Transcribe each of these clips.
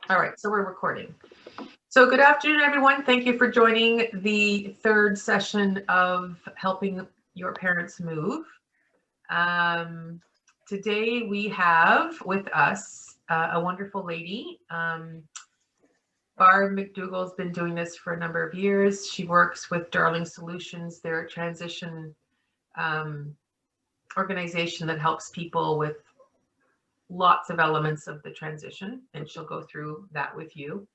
All right, so we're recording. So good afternoon, everyone. Thank you for joining the third session of Helping Your Parents Move. Today we have with us a wonderful lady. Barb McDougall's been doing this for a number of years. She works with Darling Solutions. They're a transition organization that helps people with lots of elements of the transition, and she'll go through that with you.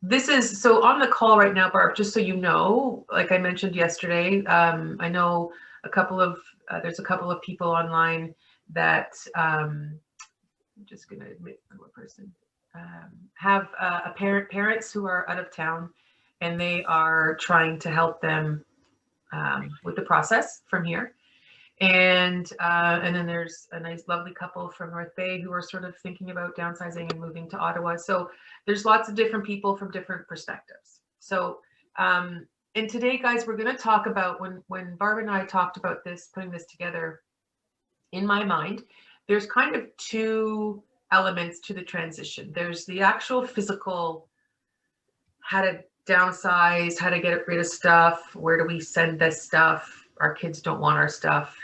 This is, so on the call right now, Barb, just so you know, like I mentioned yesterday, I know there's a couple of people online that, I'm just gonna admit one person, have parents who are out of town, and they are trying to help them with the process from here. And then there's a nice, lovely couple from North Bay who are sort of thinking about downsizing and moving to Ottawa. So there's lots of different people from different perspectives. So, and today, guys, we're going to talk about when Barb and I talked about this, putting this together, in my mind, there's kind of two elements to the transition. There's the actual physical, how to downsize, how to get rid of stuff, where do we send this stuff? Our kids don't want our stuff,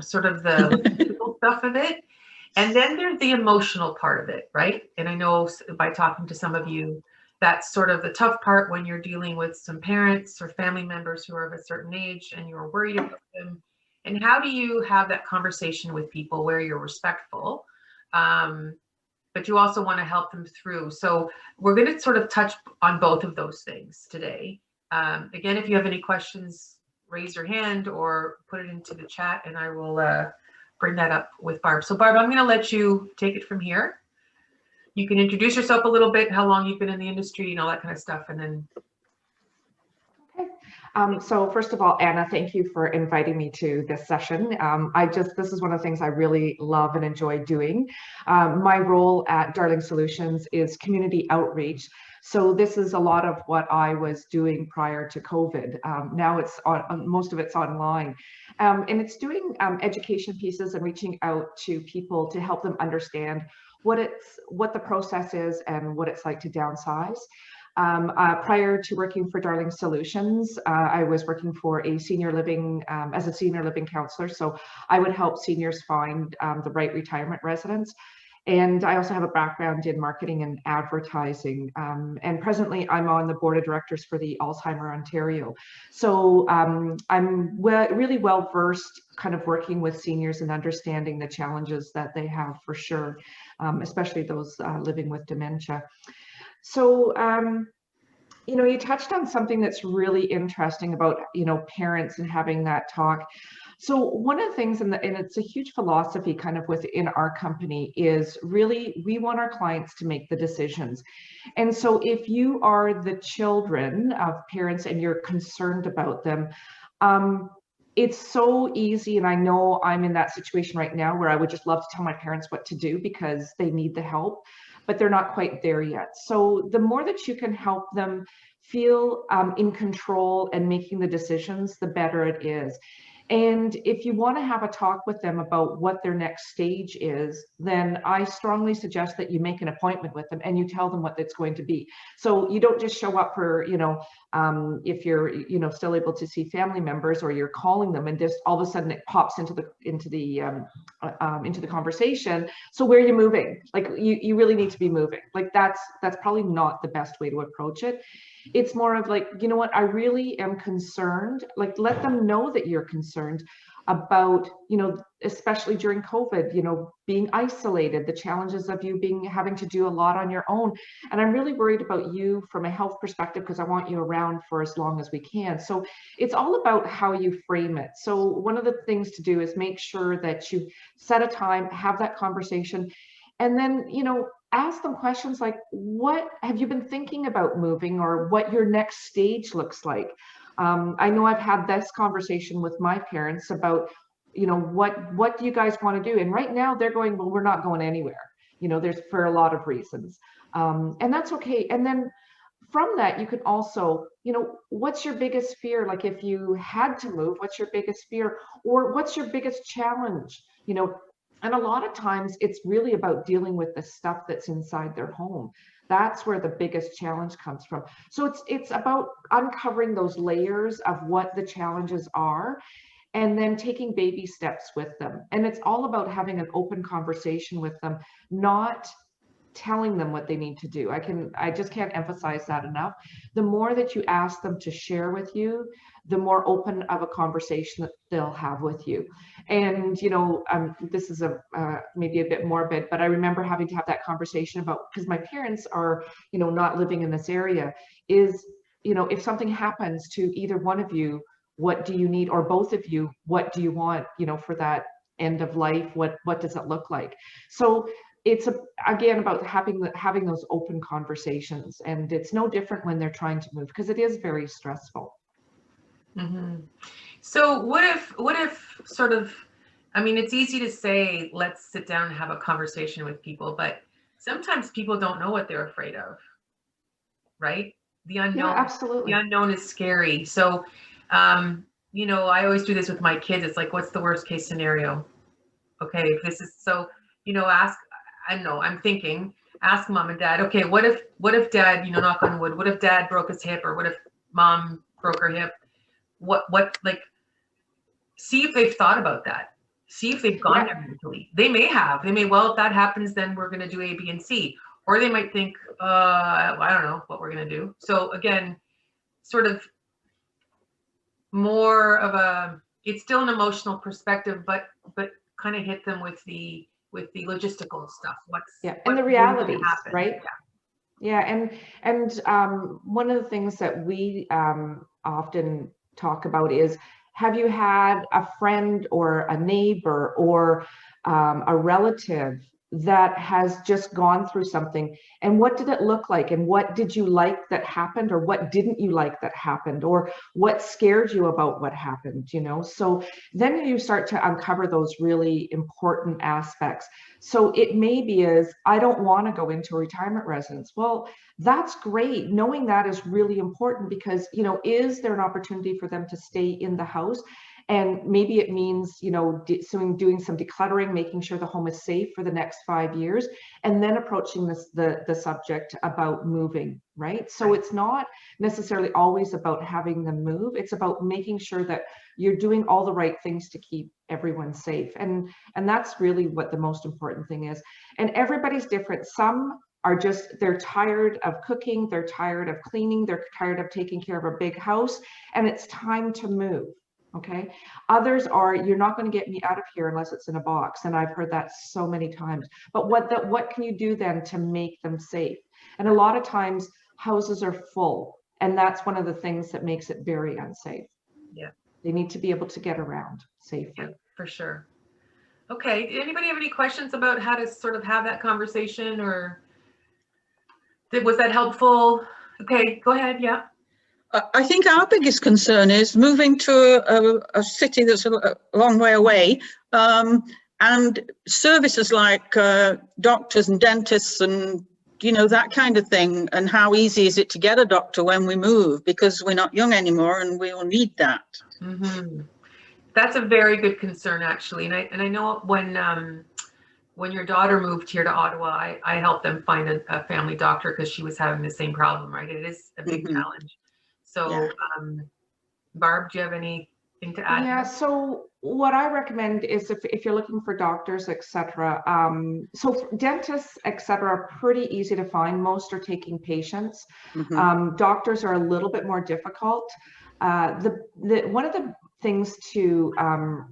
sort of the physical stuff of it. And then there's the emotional part of it, right? And I know by talking to some of you, that's sort of the tough part when you're dealing with some parents or family members who are of a certain age and you're worried about them. And how do you have that conversation with people where you're respectful, but you also want to help them through? So we're going to sort of touch on both of those things today. Again, if you have any questions, raise your hand or put it into the chat and I will bring that up with Barb. So Barb, I'm going to let you take it from here. You can introduce yourself a little bit, how long you've been in the industry and all that kind of stuff, and then. Okay. So first of all, Anna, thank you for inviting me to this session. This is one of the things I really love and enjoy doing. My role at Darling Solutions is community outreach. So this is a lot of what I was doing prior to COVID. Now it's most of it's online. And it's doing education pieces and reaching out to people to help them understand what the process is and what it's like to downsize. Prior to working for Darling Solutions, I was working for a senior living, as a senior living counselor. So I would help seniors find the right retirement residence. And I also have a background in marketing and advertising. And presently I'm on the board of directors for the Alzheimer Ontario. So I'm really well versed kind of working with seniors and understanding the challenges that they have for sure, especially those living with dementia. So, you touched on something that's really interesting about, parents and having that talk. So one of the things, and it's a huge philosophy kind of within our company, is really we want our clients to make the decisions. And so if you are the children of parents and you're concerned about them, it's so easy, and I know I'm in that situation right now where I would just love to tell my parents what to do because they need the help, but they're not quite there yet. So the more that you can help them feel in control and making the decisions, the better it is. And if you want to have a talk with them about what their next stage is, then I strongly suggest that you make an appointment with them and you tell them what it's going to be. So you don't just show up for, if you're, still able to see family members, or you're calling them and just all of a sudden it pops into the conversation. So where are you moving? Like you really need to be moving. Like that's probably not the best way to approach it. It's more of like, you know what, I really am concerned. Like, let them know that you're concerned about, especially during COVID, being isolated, the challenges of you having to do a lot on your own. And I'm really worried about you from a health perspective because I want you around for as long as we can. So it's all about how you frame it. So one of the things to do is make sure that you set a time, have that conversation, and then, ask them questions like, what have you been thinking about moving, or what your next stage looks like? I know I've had this conversation with my parents about, what do you guys want to do? And right now they're going, well, we're not going anywhere. There's for a lot of reasons. And that's okay. And then from that, you can also, what's your biggest fear? Like if you had to move, what's your biggest fear? Or what's your biggest challenge? And a lot of times it's really about dealing with the stuff that's inside their home. That's where the biggest challenge comes from. So it's about uncovering those layers of what the challenges are and then taking baby steps with them. And it's all about having an open conversation with them, not telling them what they need to do. I just can't emphasize that enough. The more that you ask them to share with you, the more open of a conversation that they'll have with you. And, you know, this is maybe a bit morbid, but I remember having to have that conversation about, because my parents are, you know, not living in this area, is, you know, if something happens to either one of you, what do you need? Or both of you, what do you want, you know, for that end of life? What does it look like? So it's again about having those open conversations, and it's no different when they're trying to move, because it is very stressful. Mm-hmm. So what if sort of, I mean, it's easy to say, let's sit down and have a conversation with people, but sometimes people don't know what they're afraid of, right? The unknown, Yeah, absolutely. the unknown is scary. So, you know, I always do this with my kids. It's like, what's the worst case scenario? Okay, if this is so, you know, I'm thinking, ask mom and dad, okay, what if dad, you know, knock on wood, what if dad broke his hip, or what if mom broke her hip? Like, see if they've thought about that. See if they've gone there mentally. They may have. They may, well, if that happens, then we're going to do A, B, and C. Or they might think, I don't know what we're going to do. So again, sort of more of it's still an emotional perspective, but kind of hit them with the logistical stuff. And the realities, right? Yeah. And one of the things that we often talk about is, have you had a friend or a neighbor or a relative that has just gone through something, and what did it look like, and what did you like that happened, or what didn't you like that happened, or what scared you about what happened, you know? So then you start to uncover those really important aspects. So it maybe is, I don't want to go into a retirement residence. Well, that's great. Knowing that is really important, because, you know, is there an opportunity for them to stay in the house? And maybe it means, you know, doing some decluttering, making sure the home is safe for the next 5 years, and then approaching the subject about moving, right? So it's not necessarily always about having them move. It's about making sure that you're doing all the right things to keep everyone safe. And that's really what the most important thing is. And everybody's different. Some are just, they're tired of cooking, they're tired of cleaning, they're tired of taking care of a big house, and it's time to move. Okay. Others are, you're not going to get me out of here unless it's in a box. And I've heard that so many times. But what can you do then to make them safe? And a lot of times houses are full. And that's one of the things that makes it very unsafe. Yeah. They need to be able to get around safely. Yeah, for sure. Okay. Did anybody have any questions about how to sort of have that conversation, or was that helpful? Okay, go ahead. Yeah. I think our biggest concern is moving to a city that's a long way away, and services like doctors and dentists and, you know, that kind of thing. And how easy is it to get a doctor when we move, because we're not young anymore and we will need that. Mm-hmm. That's a very good concern, actually. And I know when your daughter moved here to Ottawa, I helped them find a family doctor, because she was having the same problem, right? It is a big challenge. So, Yeah. Barb, do you have anything to add? Yeah, so what I recommend is, if you're looking for doctors, etc. So dentists, etc., are pretty easy to find. Most are taking patients. Doctors are a little bit more difficult. One of the things to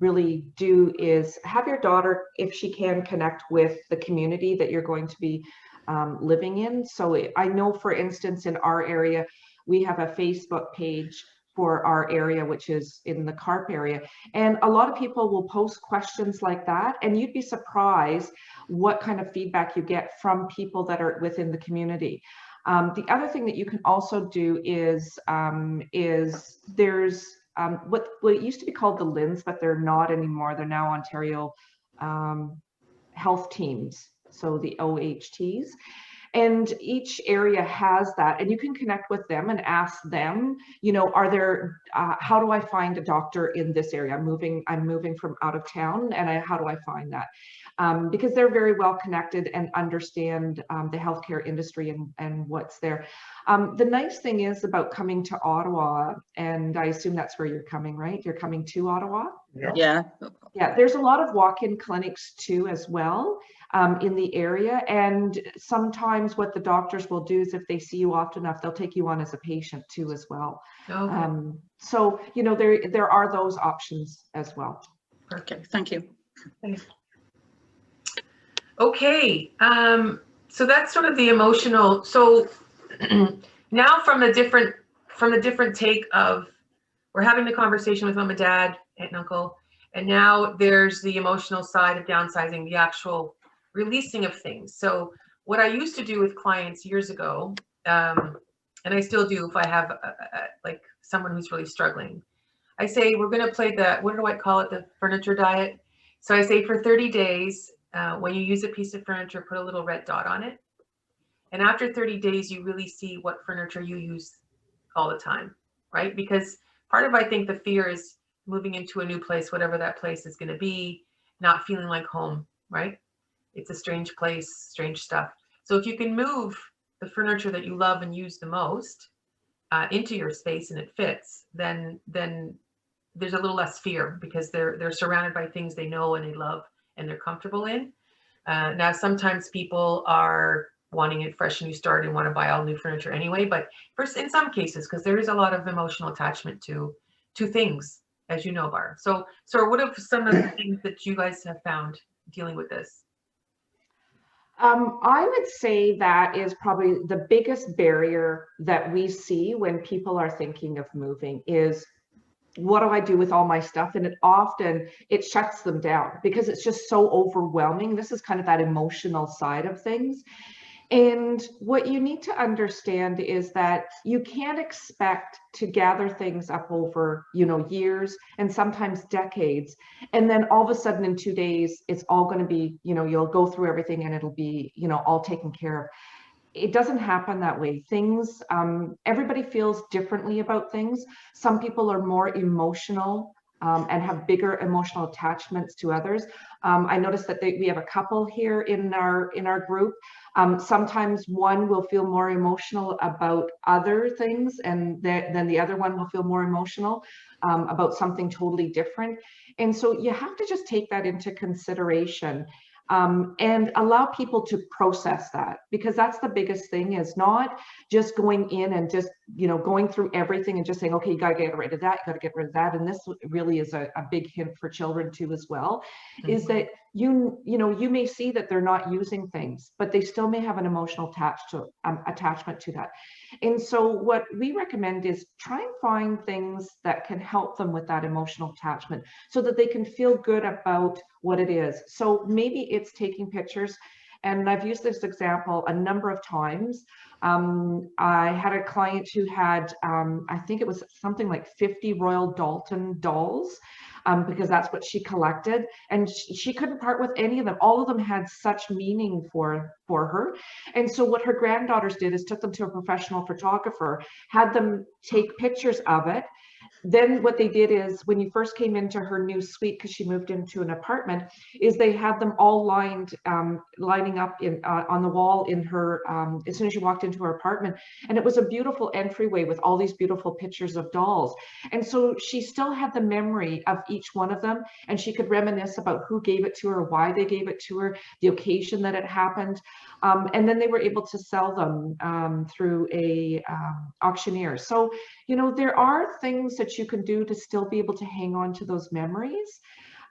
really do is have your daughter, if she can, connect with the community that you're going to be living in. So I know, for instance, in our area, we have a Facebook page for our area, which is in the CARP area. And a lot of people will post questions like that, and you'd be surprised what kind of feedback you get from people that are within the community. The other thing that you can also do is there's what used to be called the LINs, but they're not anymore. They're now Ontario health teams, so the OHTs. And each area has that, and you can connect with them and ask them, you know, are there, how do I find a doctor in this area? I'm moving from out of town, and how do I find that? Because they're very well connected and understand the healthcare industry and what's there. The nice thing is about coming to Ottawa, and I assume that's where you're coming, right? You're coming to Ottawa? Yeah. Yeah, there's a lot of walk-in clinics too as well in the area. And sometimes what the doctors will do is if they see you often enough, they'll take you on as a patient too as well. Okay. So, you know, there are those options as well. Okay, thank you. Thanks. Okay, so that's sort of the emotional. So now from the different take of, we're having the conversation with mom and dad, aunt and uncle, and now there's the emotional side of downsizing, the actual releasing of things. So what I used to do with clients years ago, and I still do if I have like someone who's really struggling, I say, we're going to play the, what do I call it, the furniture diet. So I say for 30 days, when you use a piece of furniture, put a little red dot on it. And after 30 days, you really see what furniture you use all the time, right? Because part of, I think, the fear is moving into a new place, whatever that place is going to be, not feeling like home, right? It's a strange place, strange stuff. So if you can move the furniture that you love and use the most into your space and it fits, then there's a little less fear because they're surrounded by things they know and they love and they're comfortable in. Now, sometimes people are wanting a fresh new start and want to buy all new furniture anyway, but first, in some cases, because there is a lot of emotional attachment to things, as you know, Barb. So what are some of the things that you guys have found dealing with this? I would say that is probably the biggest barrier that we see when people are thinking of moving is, what do I do with all my stuff? And it shuts them down because it's just so overwhelming. This is kind of that emotional side of things. And what you need to understand is that you can't expect to gather things up over, you know, years and sometimes decades. And then all of a sudden in 2 days, it's all going to be, you know, you'll go through everything and it'll be, you know, all taken care of. It doesn't happen that way. Things, everybody feels differently about things. Some people are more emotional and have bigger emotional attachments to others. I noticed that we have a couple here in our group. Sometimes one will feel more emotional about other things, and then the other one will feel more emotional about something totally different. And so you have to just take that into consideration. And allow people to process that, because that's the biggest thing, is not just going in and just, you know, going through everything and just saying, okay, you got to get rid of that, you got to get rid of that. And this really is a big hint for children too as well, is that you know, you may see that they're not using things, but they still may have an emotional attachment to that. And so what we recommend is try and find things that can help them with that emotional attachment so that they can feel good about what it is. So maybe it's taking pictures. And I've used this example a number of times. I had a client who had, I think it was something like 50 Royal Dalton dolls, because that's what she collected. And she couldn't part with any of them. All of them had such meaning for her. And so what her granddaughters did is took them to a professional photographer, had them take pictures of it. Then what they did is, when you first came into her new suite, because she moved into an apartment, is they had them all lining up on the wall in her, as soon as you walked into her apartment. And it was a beautiful entryway with all these beautiful pictures of dolls. And so she still had the memory of each one of them, and she could reminisce about who gave it to her, why they gave it to her, the occasion that it happened. And then they were able to sell them through a auctioneer. So, you know, there are things that you can do to still be able to hang on to those memories.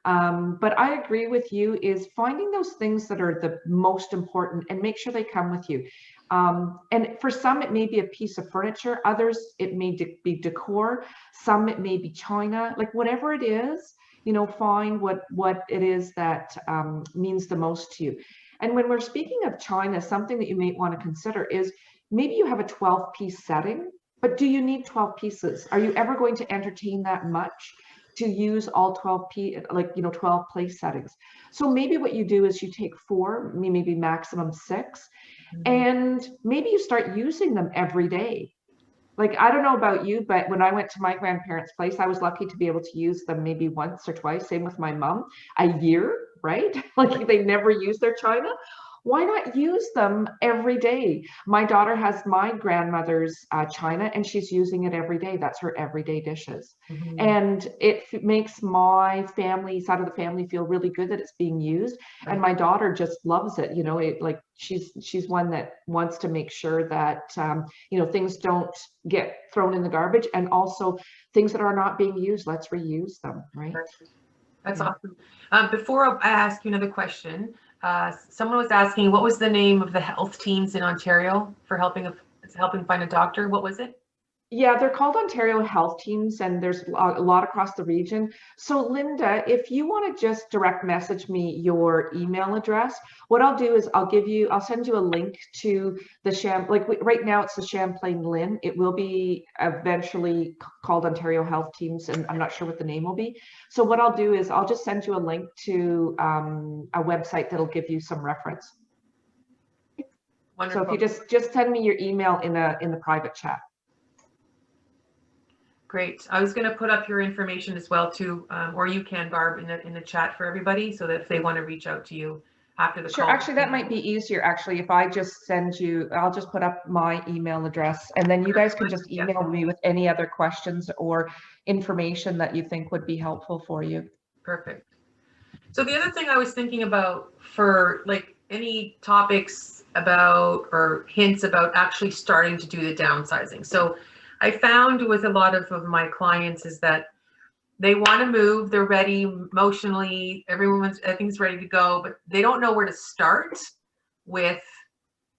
But I agree with you, is finding those things that are the most important and make sure they come with you. And for some, it may be a piece of furniture. Others, it may be decor. Some, it may be china, like whatever it is, you know, find what it is that means the most to you. And when we're speaking of china, something that you may want to consider is maybe you have a 12-piece setting, but do you need 12 pieces? Are you ever going to entertain that much? to use all 12 place settings. So maybe what you do is you take 4, maybe maximum 6, and maybe you start using them every day. Like, I don't know about you, but when I went to my grandparents' place, I was lucky to be able to use them maybe once or twice. Same with my mom, a year, right? Like, they never use their china. Why not use them every day? My daughter has my grandmother's china, and she's using it every day. That's her everyday dishes. And it makes my family, side of the family, feel really good that it's being used. And my daughter just loves it. You know, like she's one that wants to make sure that, you know, things don't get thrown in the garbage, and also things that are not being used, let's reuse them, right? That's awesome. Before I ask you another question, someone was asking, what was the name of the health teams in Ontario for helping find a doctor? What was it? Yeah, they're called Ontario Health Teams, and there's a lot across the region. So Linda, if you want to just direct message me your email address, what I'll do is I'll send you a link to the right now it's the Champlain Lynn. It will be eventually called Ontario Health Teams, and I'm not sure what the name will be. So what I'll do is I'll just send you a link to a website that'll give you some reference. Wonderful. So if you just send me your email in the private chat. Great. I was going to put up your information as well too, or you can, Barb, in the chat for everybody, so that if they want to reach out to you after the call. Sure. Actually, that might be easier. Actually, if I just send you, I'll just put up my email address, and then you guys can just email me with any other questions or information that you think would be helpful for you. Perfect. So the other thing I was thinking about for like any topics about or hints about actually starting to do the downsizing. So I found with a lot of my clients is that they want to move, they're ready emotionally, everything's ready to go, but they don't know where to start with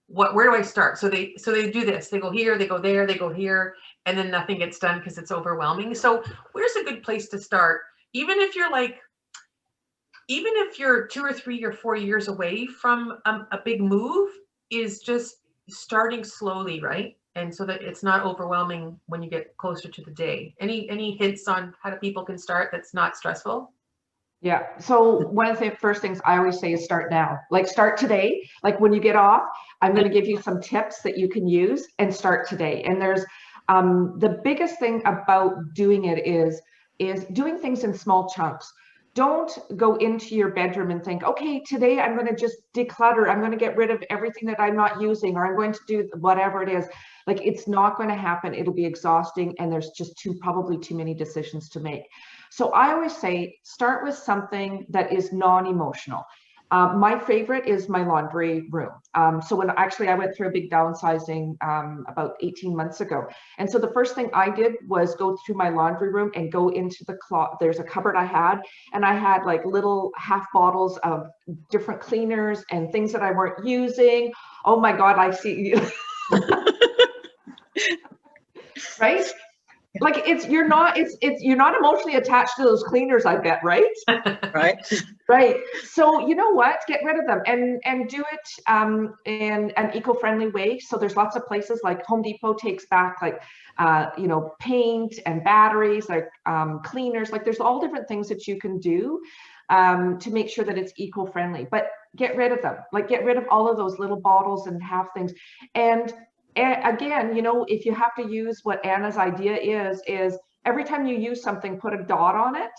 where do I start? So they do this, they go here, they go there, they go here, and then nothing gets done because it's overwhelming. So where's a good place to start? Even if you're 2 or 3 or 4 years away from a big move, is just starting slowly, right? And so that it's not overwhelming when you get closer to the day. Any hints on how people can start that's not stressful? Yeah. So one of the first things I always say is start now. Like, start today. Like, when you get off, I'm going to give you some tips that you can use, and start today. And there's the biggest thing about doing it is doing things in small chunks. Don't go into your bedroom and think, okay, today I'm going to just declutter. I'm going to get rid of everything that I'm not using, or I'm going to do whatever it is. Like, it's not going to happen. It'll be exhausting, and there's just probably too many decisions to make. So I always say, start with something that is non-emotional. My favorite is my laundry room. So when actually I went through a big downsizing about 18 months ago. And so the first thing I did was go through my laundry room and go into the closet. There's a cupboard I had, and I had like little half bottles of different cleaners and things that I weren't using. Oh my God, I see. Right? Like, you're not emotionally attached to those cleaners, I bet, right? Right. Right. So you know what? Get rid of them and do it in an eco-friendly way. So there's lots of places like Home Depot takes back like paint and batteries, like cleaners. Like, there's all different things that you can do to make sure that it's eco-friendly. But get rid of them. Like, get rid of all of those little bottles and half things. And again, you know, if you have to use what Anna's idea is every time you use something, put a dot on it.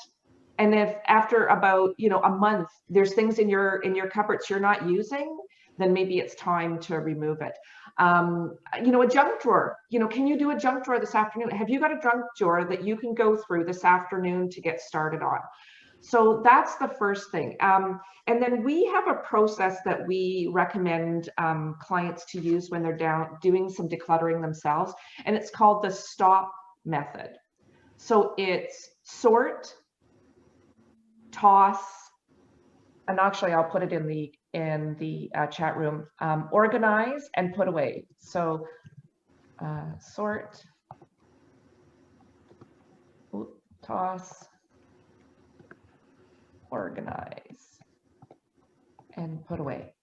And if after about, you know, a month, there's things in your cupboards you're not using, then maybe it's time to remove it. You know, a junk drawer, you know, can you do a junk drawer this afternoon? Have you got a junk drawer that you can go through this afternoon to get started on? So that's the first thing. And then we have a process that we recommend clients to use when they're doing some decluttering themselves, and it's called the STOP method. So it's sort, toss, and actually I'll put it in the chat room, organize and put away. So sort, toss, organize, and put away.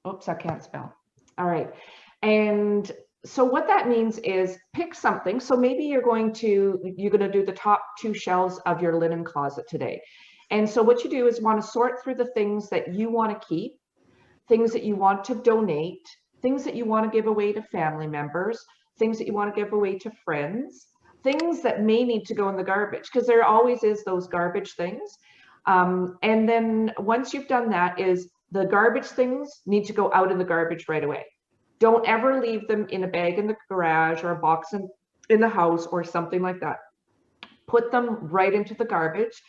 Oops, I can't spell. All right. And So what that means is pick something. So maybe you're going to do the top 2 shelves of your linen closet today. And so what you do is want to sort through the things that you want to keep, things that you want to donate, things that you want to give away to family members, things that you want to give away to friends, things that may need to go in the garbage, because there always is those garbage things. And then once you've done that, is the garbage things need to go out in the garbage right away. Don't ever leave them in a bag in the garage or a box in the house or something like that. Put them right into the garbage,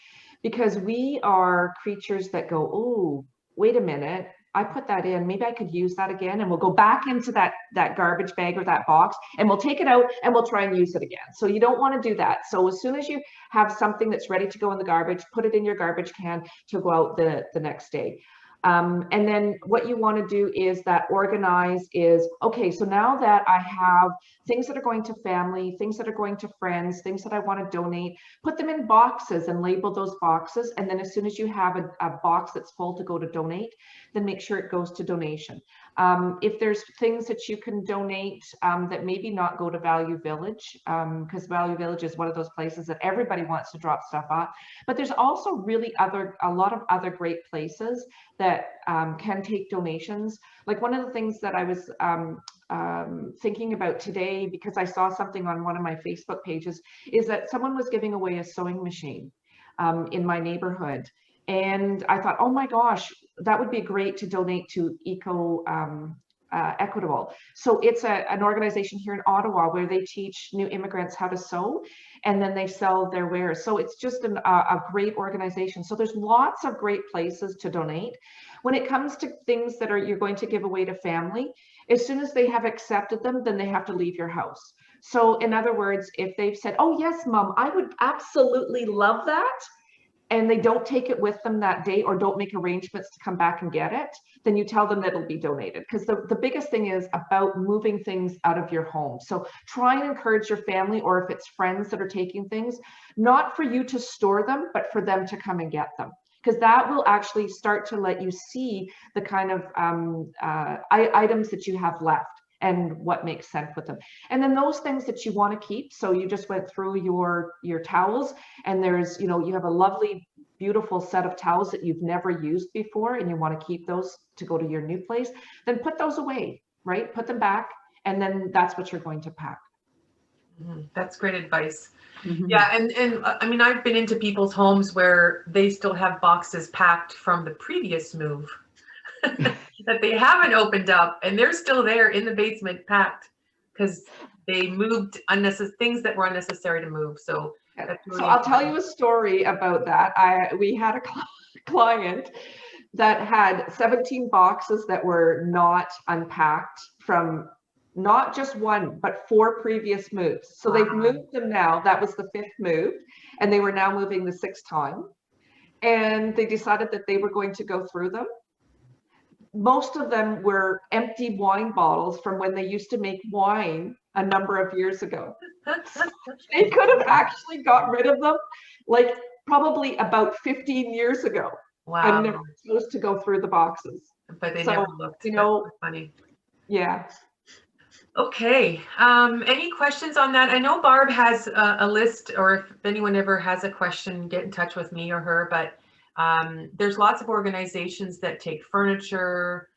because we are creatures that go, oh, wait a minute, I put that in, maybe I could use that again. And we'll go back into that garbage bag or that box, and we'll take it out and we'll try and use it again. So you don't want to do that. So as soon as you have something that's ready to go in the garbage, put it in your garbage can to go out the next day. And then what you want to do is that organize is, okay, so now that I have things that are going to family, things that are going to friends, things that I want to donate, put them in boxes and label those boxes. And then as soon as you have a box that's full to go to donate, then make sure it goes to donation. If there's things that you can donate that maybe not go to Value Village, because Value Village is one of those places that everybody wants to drop stuff off, but there's also really a lot of other great places that can take donations. Like one of the things that I was thinking about today, because I saw something on one of my Facebook pages, is that someone was giving away a sewing machine in my neighborhood. And I thought, oh my gosh, that would be great to donate to Equitable. So it's an organization here in Ottawa where they teach new immigrants how to sew, and then they sell their wares. So it's just a great organization. So there's lots of great places to donate. When it comes to things that you're going to give away to family, as soon as they have accepted them, then they have to leave your house. So in other words, if they've said, oh yes, Mom, I would absolutely love that, and they don't take it with them that day or don't make arrangements to come back and get it, then you tell them that it'll be donated. Because the biggest thing is about moving things out of your home. So try and encourage your family, or if it's friends that are taking things, not for you to store them, but for them to come and get them. Because that will actually start to let you see the kind of items that you have left and what makes sense with them. And then those things that you want to keep. So you just went through your towels, and there's, you have a lovely, beautiful set of towels that you've never used before, and you want to keep those to go to your new place, then put those away, right? Put them back, and then that's what you're going to pack. That's great advice. Yeah, and I mean, I've been into people's homes where they still have boxes packed from the previous move that they haven't opened up, and they're still there in the basement packed because they moved things that were unnecessary to move. So that's really I'll tell you a story about that. We had a client that had 17 boxes that were not unpacked from not just one, but 4 previous moves. So they've moved them now. That was the 5th move, and they were now moving the 6th time. And they decided that they were going to go through them. Most of them were empty wine bottles from when they used to make wine a number of years ago. They could have actually got rid of them like probably about 15 years ago. Wow. And never chose to go through the boxes. But they never looked. That's funny. Yeah. Okay. Any questions on that? I know Barb has a list, or if anyone ever has a question, get in touch with me or her, but there's lots of organizations that take furniture,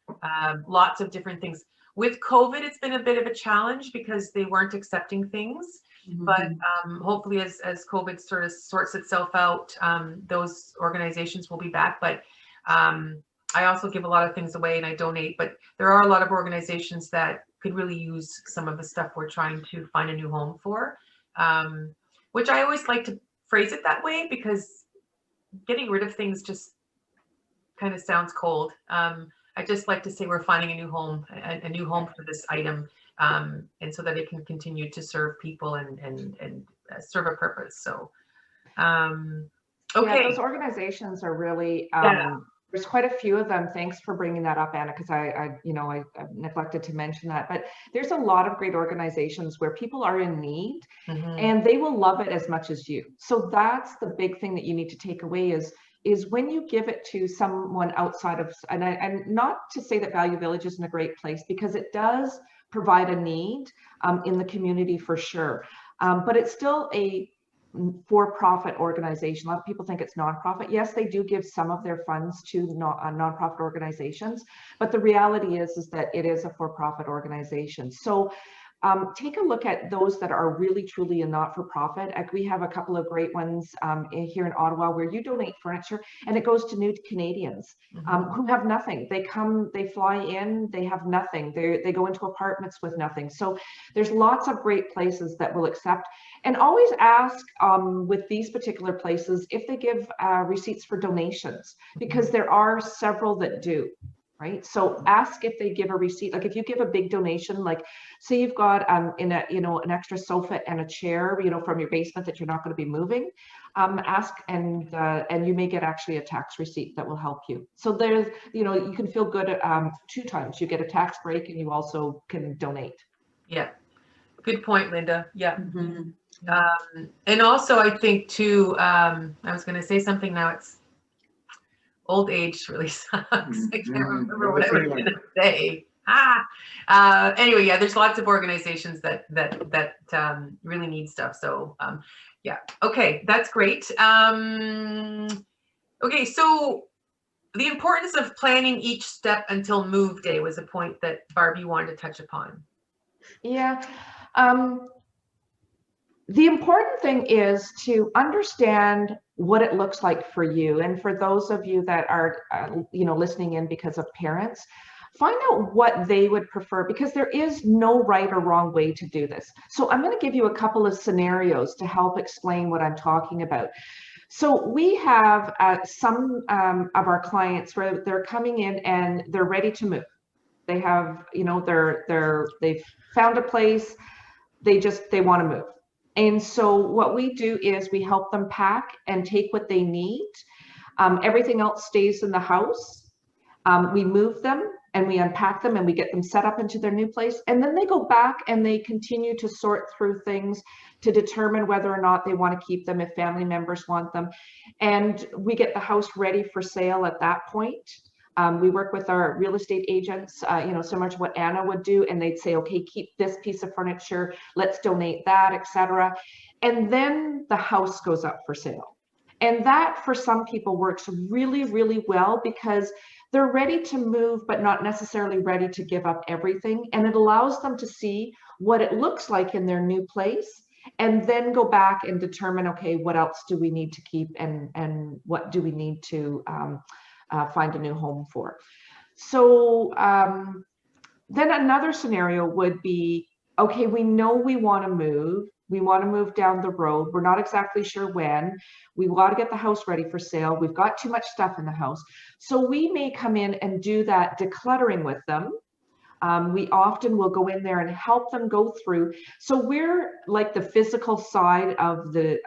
lots of different things. With COVID, it's been a bit of a challenge because they weren't accepting things, but hopefully as COVID sort of sorts itself out, those organizations will be back. But I also give a lot of things away and I donate, but there are a lot of organizations that could really use some of the stuff we're trying to find a new home for, which I always like to phrase it that way because getting rid of things just kind of sounds cold. I just like to say we're finding a new home for this item, and so that it can continue to serve people and serve a purpose. So, okay. Yeah, those organizations are really, there's quite a few of them. Thanks for bringing that up, Anna, because I neglected to mention that. But there's a lot of great organizations where people are in need, and they will love it as much as you. So that's the big thing that you need to take away is when you give it to someone outside of, and not to say that Value Village isn't a great place, because it does provide a need in the community for sure. But it's still a for-profit organization. A lot of people think it's nonprofit. Yes, they do give some of their funds to nonprofit organizations, but the reality is that it is a for-profit organization. So take a look at those that are really truly a not-for-profit. We have a couple of great ones here in Ottawa where you donate furniture and it goes to new Canadians who have nothing. They come, they fly in, they have nothing. They go into apartments with nothing. So there's lots of great places that will accept. And always ask with these particular places if they give receipts for donations, because there are several that do. Right, so ask if they give a receipt. Like if you give a big donation, like say you've got in a an extra sofa and a chair, from your basement that you're not going to be moving, ask and you may get actually a tax receipt that will help you. So there's you can feel good 2 times. You get a tax break and you also can donate. Yeah, good point, Linda. Yeah. And also I think too, I was going to say something, now it's old age really sucks. I can't remember what I was going to say. Anyway, yeah, there's lots of organizations that really need stuff. So yeah, okay, that's great. Okay, so the importance of planning each step until move day was a point that Barbie wanted to touch upon. Yeah. The important thing is to understand what it looks like for you. And for those of you that are, listening in because of parents, find out what they would prefer, because there is no right or wrong way to do this. So I'm going to give you a couple of scenarios to help explain what I'm talking about. So we have some of our clients where they're coming in and they're ready to move. They have, they've found a place, they want to move. And so what we do is we help them pack and take what they need. Everything else stays in the house. We move them and we unpack them and we get them set up into their new place. And then they go back and they continue to sort through things to determine whether or not they want to keep them, if family members want them. And we get the house ready for sale at that point. We work with our real estate agents, similar to what Anna would do, and they'd say, okay, keep this piece of furniture, let's donate that, etc. And then the house goes up for sale. And that for some people works really, really well, because they're ready to move, but not necessarily ready to give up everything. And it allows them to see what it looks like in their new place, and then go back and determine, okay, what else do we need to keep, and what do we need to find a new home for. So then another scenario would be, okay, we know we want to move. We want to move down the road. We're not exactly sure when. We want to get the house ready for sale. We've got too much stuff in the house. So we may come in and do that decluttering with them. We often will go in there and help them go through. So we're like the physical side of the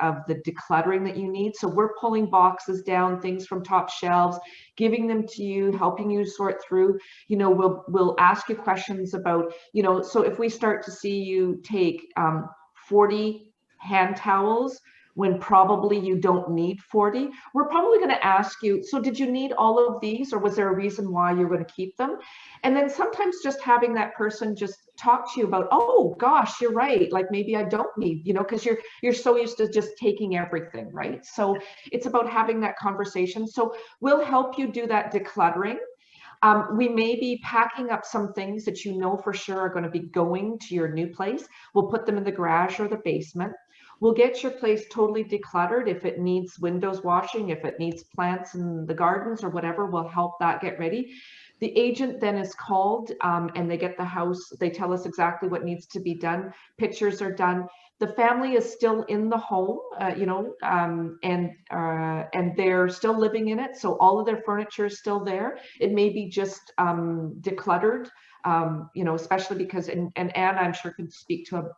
decluttering that you need. So we're pulling boxes down, things from top shelves, giving them to you, helping you sort through. We'll ask you questions about, so if we start to see you take 40 hand towels when probably you don't need 40, we're probably going to ask you, so did you need all of these, or was there a reason why you're going to keep them? And then sometimes just having that person just talk to you about, oh gosh, you're right, like maybe I don't need, because you're so used to just taking everything, right? So it's about having that conversation. So we'll help you do that decluttering. We may be packing up some things that for sure are going to be going to your new place. We'll put them in the garage or the basement. We'll get your place totally decluttered. If it needs windows washing, if it needs plants in the gardens or whatever, we'll help that get ready. The agent then is called and they get the house. They tell us exactly what needs to be done. Pictures are done. The family is still in the home, and they're still living in it. So all of their furniture is still there. It may be just decluttered, especially because, and Anna, I'm sure, can speak to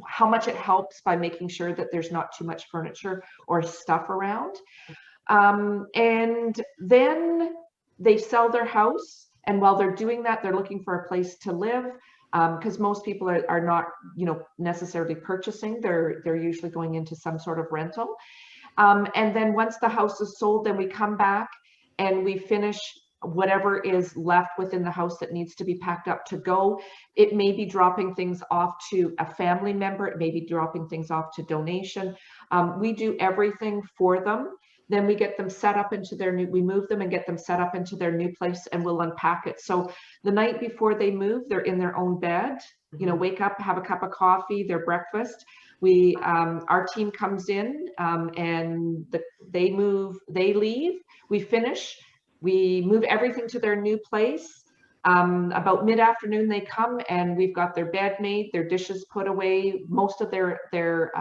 how much it helps by making sure that there's not too much furniture or stuff around. And then they sell their house. And while they're doing that, they're looking for a place to live, because most people are not, necessarily purchasing. They're usually going into some sort of rental. And then once the house is sold, then we come back and we finish whatever is left within the house that needs to be packed up to go. It may be dropping things off to a family member. It may be dropping things off to donation. We do everything for them. Then we get them set up into their new, we move them and get them set up into their new place, and we'll unpack it. So the night before they move, they're in their own bed, you know, wake up, have a cup of coffee, their breakfast. We, our team comes in and they move, they leave, we finish, we move everything to their new place. About mid-afternoon they come and we've got their bed made, their dishes put away, most of their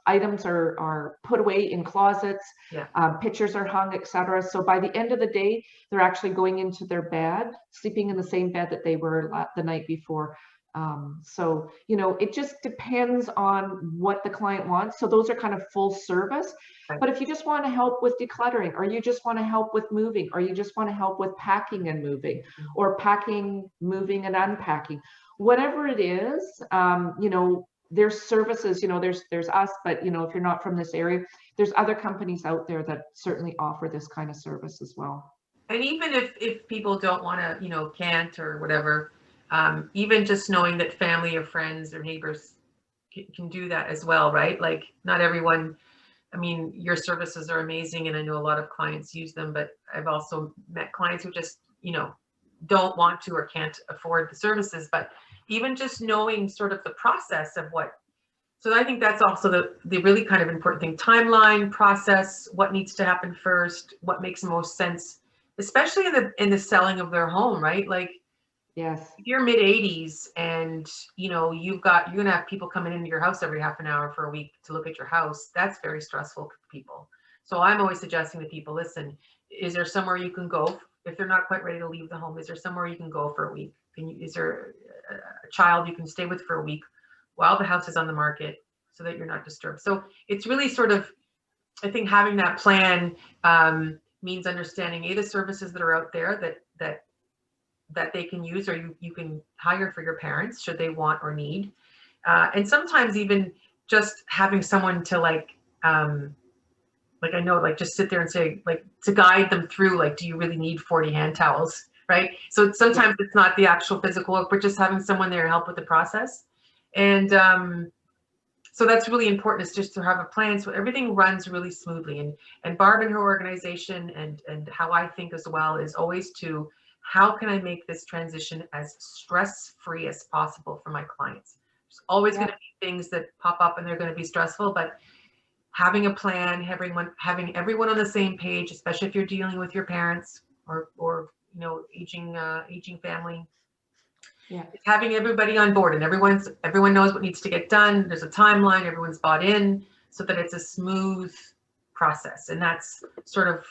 items are put away in closets, Yeah. Pictures are hung, etc. So by the end of the day, they're actually going into their bed, sleeping in the same bed that they were the night before. So, you know, it just depends on what the client wants. So those are kind of full service. Right. But if you just want to help with decluttering, or you just want to help with moving, or you just want to help with packing and moving, or packing, moving and unpacking, whatever it is, you know, there's services, you know, there's us, but you know, if you're not from this area, there's other companies out there that certainly offer this kind of service as well. And even if people don't want to, you know, can't or whatever, even just knowing that family or friends or neighbors can do that as well, right? Like not everyone, I mean, your services are amazing and I know a lot of clients use them, but I've also met clients who just, you know, don't want to or can't afford the services, but even just knowing sort of the process of what, so I think that's also the really kind of important thing, timeline, process, what needs to happen first, what makes the most sense, especially in the selling of their home, right? Like, yes, if you're mid 80s and you know you're gonna have people coming into your house every half an hour for a week to look at your house, that's very stressful for people. So I'm always suggesting to people, listen, is there somewhere you can go if they're not quite ready to leave the home? Is there somewhere you can go for a week? Is there a child you can stay with for a week while the house is on the market so that you're not disturbed? So it's really sort of, I think having that plan means understanding the services that are out there that they can use, or you can hire for your parents should they want or need. And sometimes even just having someone to like I know, like just sit there and say, like to guide them through, like, do you really need 40 hand towels, right? So sometimes it's not the actual physical work, but just having someone there to help with the process. And so that's really important, is just to have a plan so everything runs really smoothly. And Barb and her organization and how I think as well is always to, how can I make this transition as stress-free as possible for my clients? There's always going to be things that pop up and they're going to be stressful, but having a plan, having everyone on the same page, especially if you're dealing with your parents or you know, aging family. yeah, Having everybody on board and everyone knows what needs to get done. There's a timeline, everyone's bought in, so that it's a smooth process. And that's sort of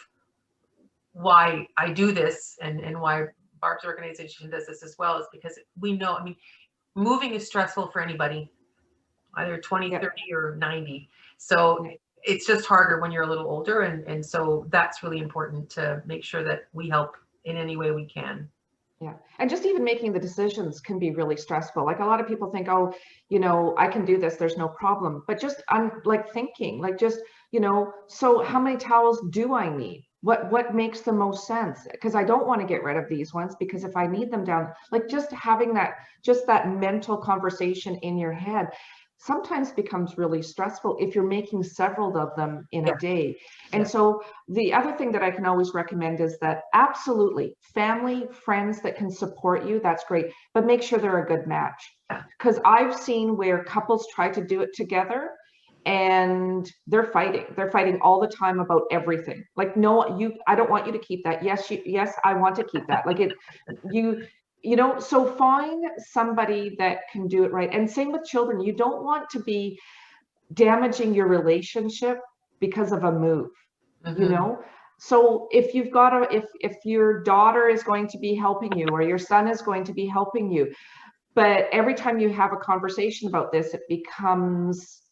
why I do this, and why Barb's organization does this as well, is because we know, I mean, moving is stressful for anybody, either 20, 30 or 90. So it's just harder when you're a little older. And so that's really important to make sure that we help in any way we can. yeah. And just even making the decisions can be really stressful. Like a lot of people think, oh, you know, I can do this, there's no problem. But just I'm like thinking, like just, you know, so how many towels do I need? What makes the most sense? Because I don't want to get rid of these ones, because if I need them down, like just having that mental conversation in your head sometimes becomes really stressful if you're making several of them in a day. And so the other thing that I can always recommend is that absolutely family, friends that can support you, that's great, but make sure they're a good match. Because I've seen where couples try to do it together and they're fighting all the time about everything. Like, no, I don't want you to keep that. Yes, I want to keep that. Like you know, so find somebody that can do it right. And same with children. You don't want to be damaging your relationship because of a move, you know? So if you've got if your daughter is going to be helping you, or your son is going to be helping you, but every time you have a conversation about this, it becomes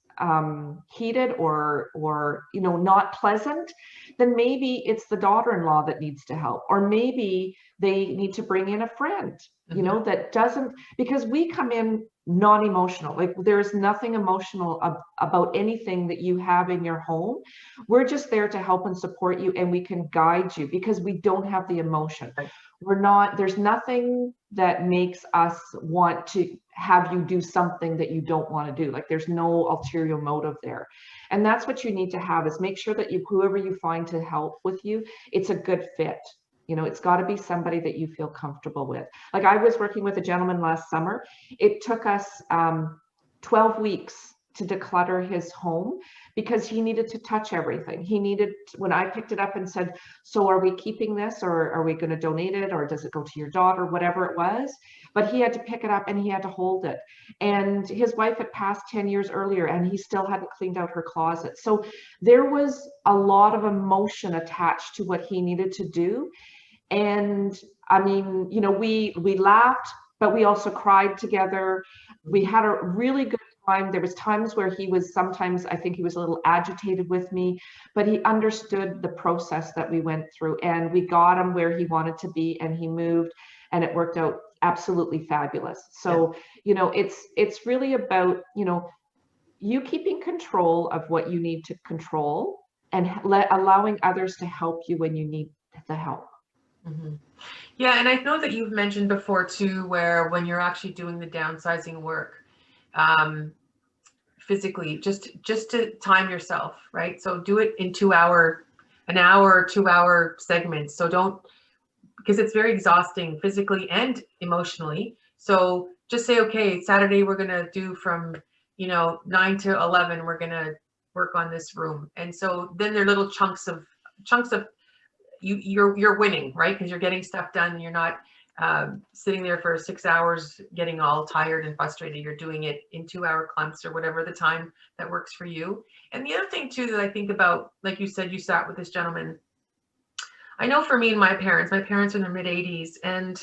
heated or you know, not pleasant, then maybe it's the daughter-in-law that needs to help, or maybe they need to bring in a friend, you know, that doesn't, because we come in non-emotional, like there's nothing emotional about anything that you have in your home. We're just there to help and support you, and we can guide you because we don't have the emotion. We're not, there's nothing that makes us want to have you do something that you don't want to do. Like there's no ulterior motive there. And that's what you need to have, is make sure that you, whoever you find to help with you, it's a good fit. You know, it's got to be somebody that you feel comfortable with. Like I was working with a gentleman last summer. It took us 12 weeks to declutter his home because he needed to touch everything. He needed, when I picked it up and said, so are we keeping this, or are we going to donate it, or does it go to your daughter, whatever it was, but he had to pick it up and he had to hold it. And his wife had passed 10 years earlier and he still hadn't cleaned out her closet. So there was a lot of emotion attached to what he needed to do. And I mean, you know, we laughed, but we also cried together. We had a really good time. There was times where he was, sometimes I think he was a little agitated with me, but he understood the process that we went through, and we got him where he wanted to be, and he moved, and it worked out absolutely fabulous. So, you know, it's really about, you know, you keeping control of what you need to control and allowing others to help you when you need the help. Yeah, and I know that you've mentioned before too, where when you're actually doing the downsizing work, physically, just to time yourself, right? So do it in an hour or 2 hour segments. So don't, because it's very exhausting physically and emotionally. So just say, okay, Saturday we're gonna do from, you know, 9 to 11. We're gonna work on this room, and so then they're little chunks of you're winning, right? Because you're getting stuff done. And you're not sitting there for 6 hours getting all tired and frustrated. You're doing it in 2 hour clumps or whatever the time that works for you. And the other thing too that I think about, like you said, you sat with this gentleman. I know for me and my parents are in their mid 80s, and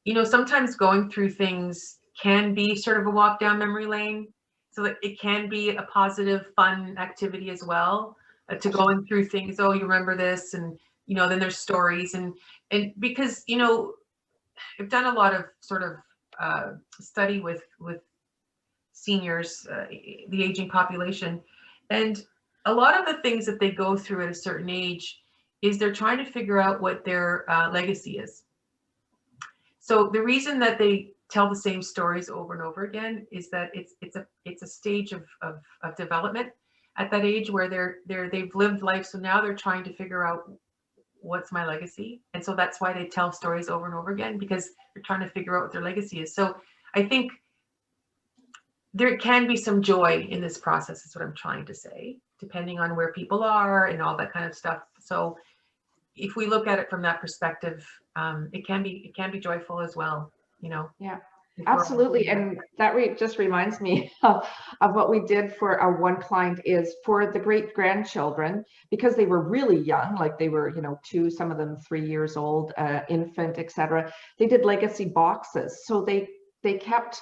you know, sometimes going through things can be sort of a walk down memory lane. So that it can be a positive, fun activity as well, to going through things. Oh, you remember this, and you know, then there's stories, and because you know, I've done a lot of sort of study with seniors, the aging population, and a lot of the things that they go through at a certain age is they're trying to figure out what their legacy is. So the reason that they tell the same stories over and over again is that it's a stage of development at that age where they've lived life. So now they're trying to figure out what's my legacy. And so that's why they tell stories over and over again, because they're trying to figure out what their legacy is. So I think there can be some joy in this process, is what I'm trying to say, depending on where people are and all that kind of stuff. So if we look at it from that perspective, it can be joyful as well, you know. Yeah, absolutely. And that just reminds me of what we did for our one client, is for the great grandchildren, because they were really young, like they were, you know, 2, some of them 3 years old, infant, etc. They did legacy boxes. So they kept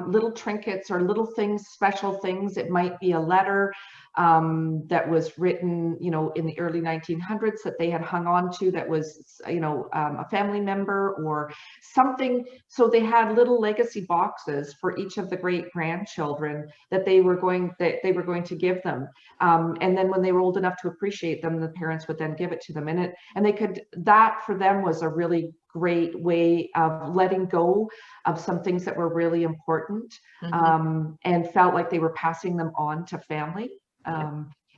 little trinkets or little things, special things. It might be a letter that was written, you know, in the early 1900s that they had hung on to, that was, you know, a family member or something. So they had little legacy boxes for each of the great grandchildren that they were going to give them. And then when they were old enough to appreciate them, the parents would then give it to them. And they could, that for them was a really great way of letting go of some things that were really important, and felt like they were passing them on to family.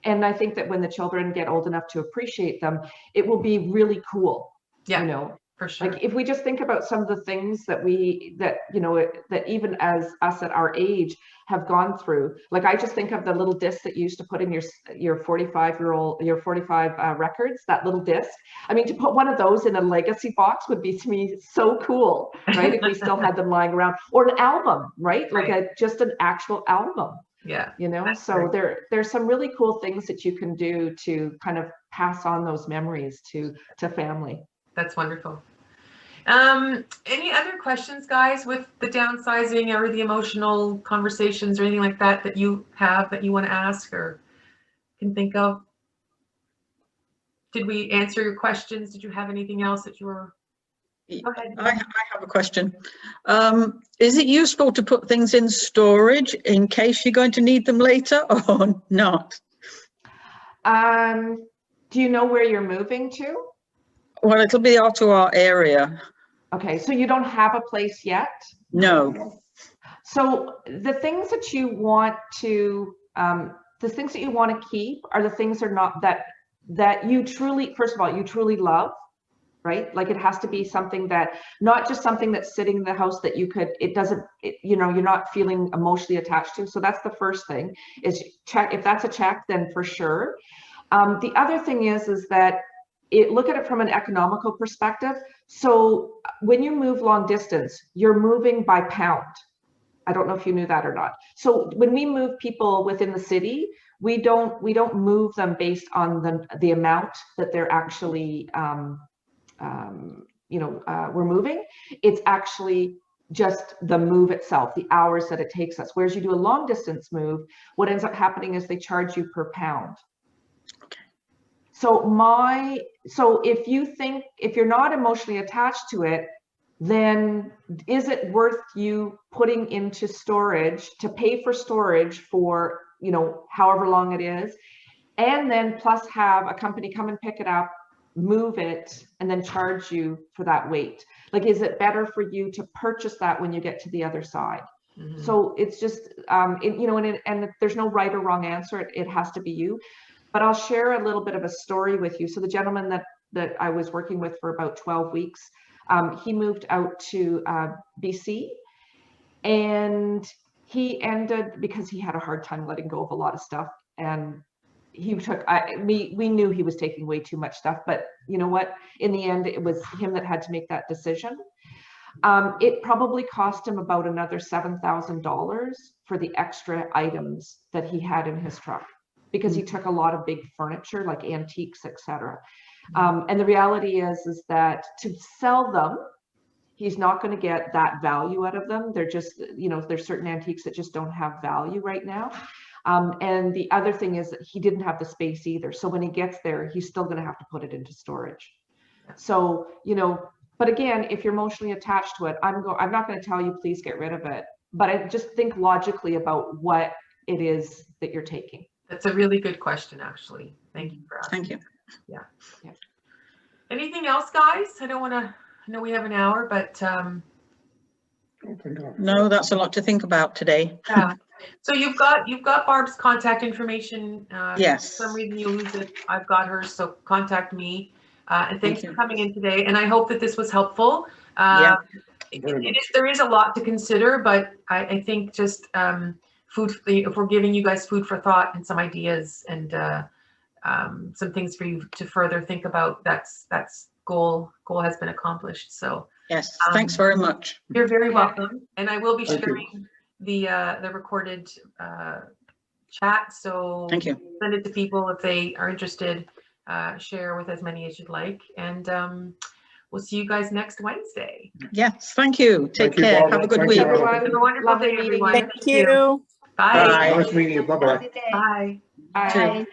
And I think that when the children get old enough to appreciate them, it will be really cool. Yeah, you know, for sure. Like if we just think about some of the things that you know, that even as us at our age have gone through. Like I just think of the little disc that you used to put in your 45 records, that little disc. I mean, to put one of those in a legacy box would be, to me, so cool, right? If we still had them lying around, or an album, right? Like just an actual album. Yeah, you know, so there's some really cool things that you can do to kind of pass on those memories to family. That's wonderful. Any other questions, guys, with the downsizing or the emotional conversations or anything like that that you have that you want to ask or can think of? Did we answer your questions? Did you have anything else that you were? Go ahead. I have a question. Is it useful to put things in storage in case you're going to need them later or not? Do you know where you're moving to? Well, it'll be out to our area. Okay, so you don't have a place yet? No. So the things that you want to, keep are the things that are not that you truly, first of all, you truly love, right? Like it has to be something that, not just something that's sitting in the house that you could, you know, you're not feeling emotionally attached to. So that's the first thing, is check. If that's a check, then for sure. The other thing is that look at it from an economical perspective. So when you move long distance, you're moving by pound. I don't know if you knew that or not. So when we move people within the city, we don't move them based on the amount that they're actually we're moving. It's actually just the move itself, the hours that it takes us. Whereas you do a long distance move, what ends up happening is they charge you per pound. So if you're not emotionally attached to it, then is it worth you putting into storage to pay for storage for, you know, however long it is, and then plus have a company come and pick it up, move it, and then charge you for that weight? Like, is it better for you to purchase that when you get to the other side? Mm-hmm. So it's just, and there's no right or wrong answer. It has to be you. But I'll share a little bit of a story with you. So the gentleman that I was working with for about 12 weeks, he moved out to BC, and he ended, because he had a hard time letting go of a lot of stuff, and we knew he was taking way too much stuff, but you know what? In the end, it was him that had to make that decision. It probably cost him about another $7,000 for the extra items that he had in his truck, because he took a lot of big furniture, like antiques, etc. And the reality is that to sell them, he's not going to get that value out of them. They're just, you know, there's certain antiques that just don't have value right now. And the other thing is that he didn't have the space either. So when he gets there, he's still going to have to put it into storage. So, you know, but again, if you're emotionally attached to it, I'm not going to tell you, please get rid of it. But I just think logically about what it is that you're taking. That's a really good question, actually. Thank you for asking. Thank you. Yeah. Anything else, guys? I know we have an hour, but no, that's a lot to think about today. Yeah. So you've got Barb's contact information. Yes. For some reason you lose it. I've got hers, so contact me. And thanks for coming in today. And I hope that this was helpful. Yeah. There is a lot to consider, but I think just if we're giving you guys food for thought and some ideas and some things for you to further think about, that's goal has been accomplished. So yes, thanks very much. You're very welcome. And I will be sharing the recorded chat. So thank you. Send it to people if they are interested. Share with as many as you'd like. And we'll see you guys next Wednesday. Yes, thank you. Take care. Have a good week. Have a wonderful day, everyone. Thank you. Bye. Bye. Nice meeting you. Bye-bye. Bye. Bye.